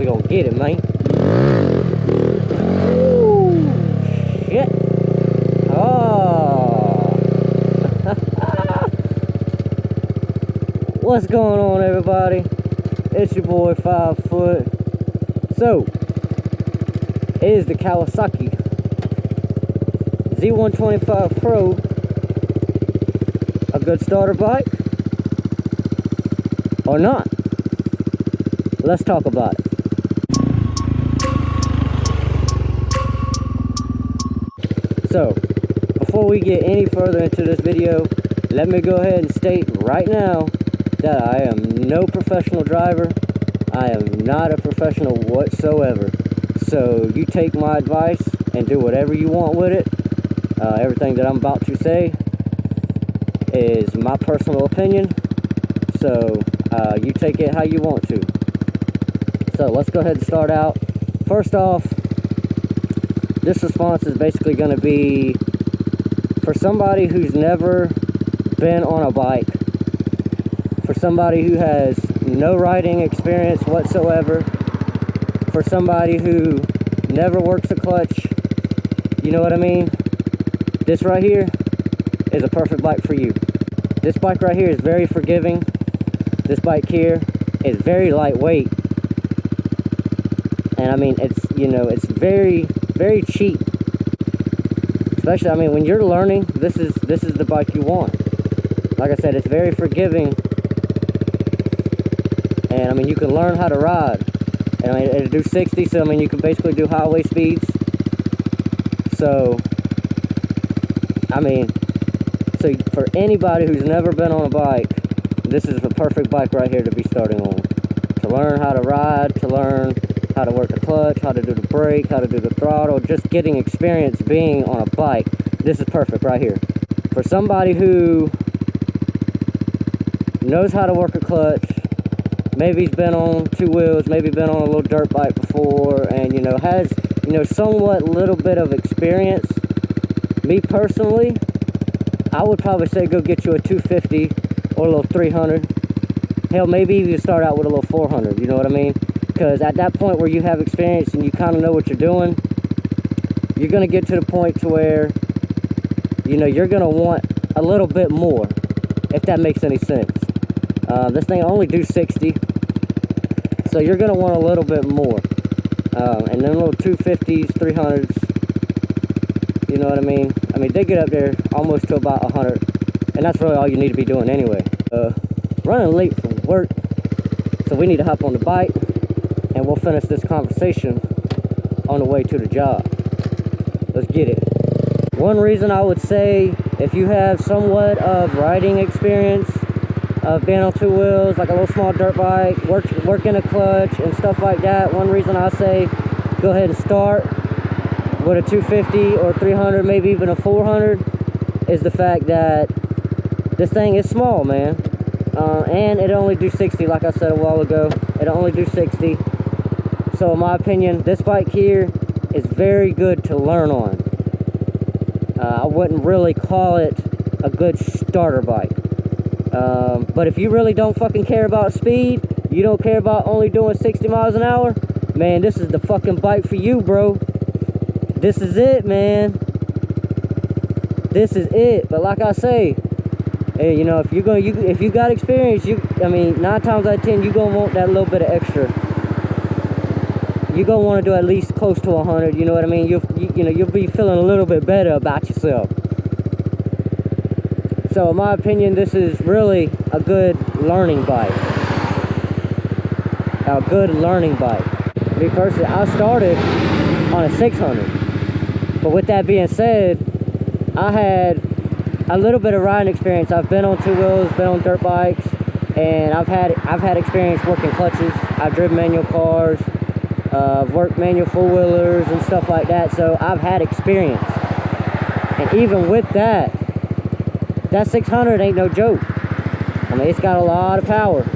gonna get it, man. Ooh, shit. Oh. What's going on, everybody? It's your boy 5 Foot. So, it is the Kawasaki Z125PRO. A good starter bike or not? Let's talk about it. So, before we get any further into this video, let me go ahead and state right now that I am no professional driver. I am not a professional whatsoever. So you take my advice and do whatever you want with it. Everything that I'm about to say is my personal opinion. So you take it how you want to. So let's go ahead and start out. First off, this response is basically going to be for somebody who's never been on a bike, for somebody who has no riding experience whatsoever, for somebody who never works a clutch, you know what I mean? This right here is a perfect bike for you. This bike right here is very forgiving. This bike here is very lightweight. And I mean, it's, you know, it's very, very cheap. Especially, I mean, when you're learning, this is the bike you want. Like I said, it's very forgiving. And I mean, you can learn how to ride. And I mean, it'll do 60, so I mean, you can basically do highway speeds. So, I mean, so for anybody who's never been on a bike, this is the perfect bike right here to be starting on. To learn how to ride, to learn how to work the clutch, how to do the brake, how to do the throttle, just getting experience being on a bike. This is perfect right here. For somebody who knows how to work a clutch, maybe he's been on two wheels, maybe been on a little dirt bike before, and, you know, has, you know, somewhat little bit of experience. Me personally, I would probably say go get you a 250 or a little 300. Hell, maybe even start out with a little 400, you know what I mean? Because at that point where you have experience and you kind of know what you're doing, you're going to get to the point to where, you know, you're going to want a little bit more, if that makes any sense. This thing only do 60, so you're going to want a little bit more. And then little 250s, 300s, you know what I mean? I mean, they get up there almost to about 100, and that's really all you need to be doing anyway. Running late from work, so we need to hop on the bike, and we'll finish this conversation on the way to the job. Let's get it. One reason I would say, if you have somewhat of riding experience, of being on two wheels, like a little small dirt bike, working a clutch and stuff like that, one reason I say go ahead and start with a 250 or 300, maybe even a 400, is the fact that this thing is small, man. And it only do 60, like I said a while ago. It only do 60. So in my opinion, this bike here is very good to learn on. I wouldn't really call it a good starter bike. But if you really don't fucking care about speed, you don't care about only doing 60 miles an hour, man, this is the fucking bike for you, bro. This is it, man. This is it. But like I say, hey, you know, if you got experience, I mean, 9 times out of 10, you're gonna want that little bit of extra. You're gonna want to do at least close to 100. You know what I mean? You know, you'll be feeling a little bit better about yourself. So in my opinion, this is really a good learning bike. A good learning bike. Me personally, I started on a 600. But with that being said, I had a little bit of riding experience. I've been on two wheels, been on dirt bikes, and I've had experience working clutches. I've driven manual cars, worked manual four-wheelers and stuff like that. So I've had experience. And even with that, that 600 ain't no joke. I mean, it's got a lot of power.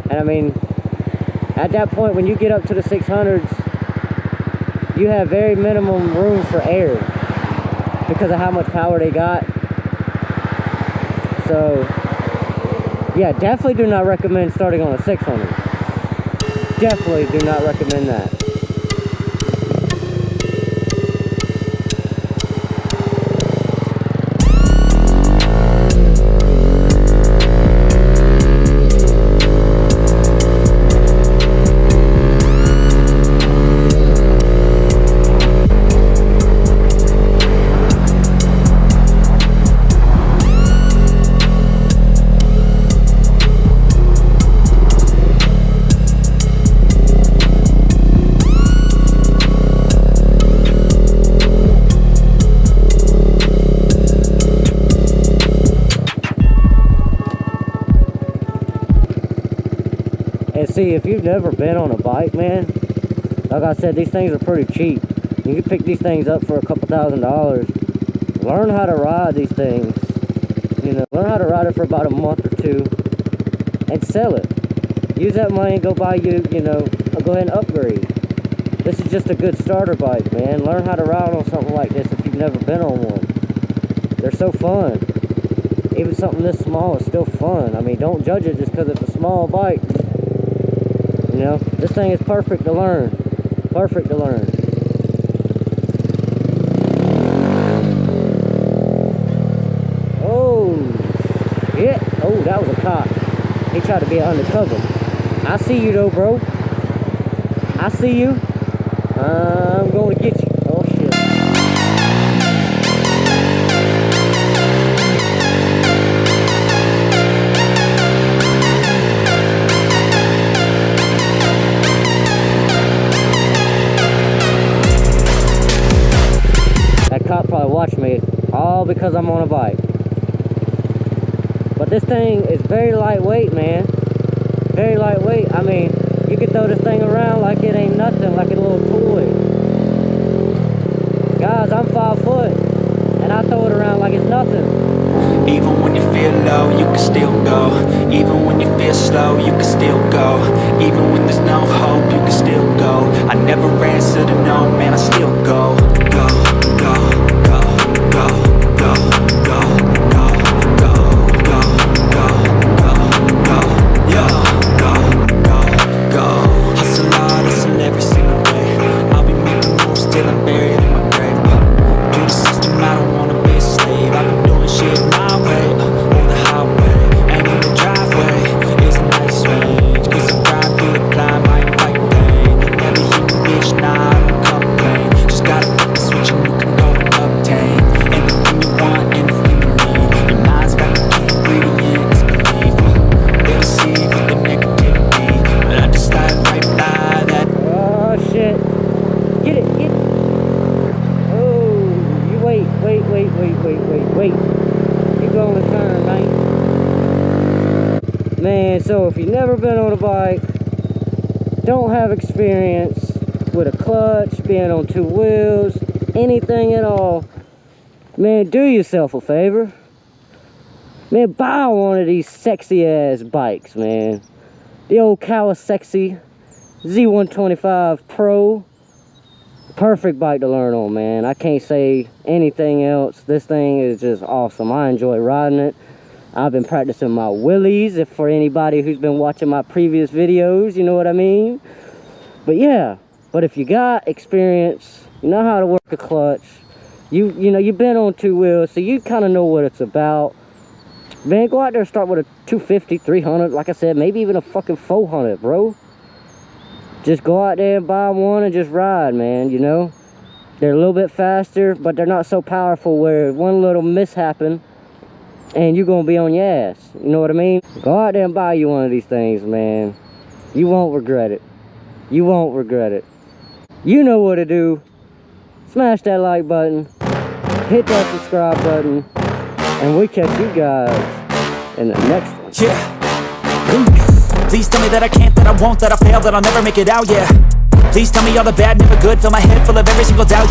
And I mean, at that point, when you get up to the 600s, you have very minimum room for air because of how much power they got. So, yeah, definitely do not recommend starting on a 600. definitely do not recommend that. And see, if you've never been on a bike, man, like I said, these things are pretty cheap. You can pick these things up for a couple $1,000s. Learn how to ride these things. You know, learn how to ride it for about a month or two and sell it. Use that money and go buy you, go ahead and upgrade. This is just a good starter bike, man. Learn how to ride on something like this if you've never been on one. They're so fun. Even something this small is still fun. I mean, don't judge it just because it's a small bike. You know, this thing is perfect to learn. Perfect to learn. Oh, yeah. Oh, that was a cop. He tried to be undercover. I see you though, bro. I see you. I'm going to get you. Oh, shit. That cop probably watched me all because I'm on a bike. But this thing is very lightweight, man. Very lightweight. I mean, you can throw this thing around like it ain't nothing, like a little toy. Guys, I'm 5 foot, and I throw it around like it's nothing. Even when you feel low, you can still go. Even when you feel slow, you can still go. Even when there's no hope, you can still go. I never answer to no, man, I still go. Go, go, go, go, go, go, go, go, go, go, go, go, yo, go, go, go. Hustle hard, hustle every single day. I'll be making moves till I'm buried in my grave. To the system, I don't wanna be a slave. I've been doing shit my way, on the highway, and in the driveway is a nice range. 'Cause I grind through the climb, I invite pain. You never hear me, bitch, nah, I don't complain. Just gotta flip the switch and you can go and obtain anything you want, anything you need. Your mind's got the key ingredient, it's belief. They deceive with the negativity, but I just slide right by that. Oh, shit. Get it, get it. Oh, you wait. You going to turn, man. Man, so if you've never been on a bike, don't have experience with a clutch, being on 2 wheels, anything at all, man, do yourself a favor. Man, buy one of these sexy ass bikes, man. The old KAWASAKI Z125PRO. Perfect bike to learn on, man. I can't say anything else. This thing is just awesome. I enjoy riding it. I've been practicing my wheelies, if for anybody who's been watching my previous videos, you know what I mean? But yeah, but if you got experience, you know how to work a clutch, you know, you've been on 2 wheels, so you kind of know what it's about. Man, go out there and start with a 250, 300, like I said, maybe even a fucking 400, bro. Just go out there and buy one and just ride, man, you know? They're a little bit faster, but they're not so powerful where one little mishappen and you're gonna be on your ass. You know what I mean? Go out there and buy you one of these things, man. You won't regret it. You won't regret it. You know what to do. Smash that like button. Hit that subscribe button. And we'll catch you guys in the next one. Yeah. Peace. Please tell me that I can't, that I won't, that I fail, that I'll never make it out, yeah. Please tell me all the bad, never good. Fill my head full of every single doubt.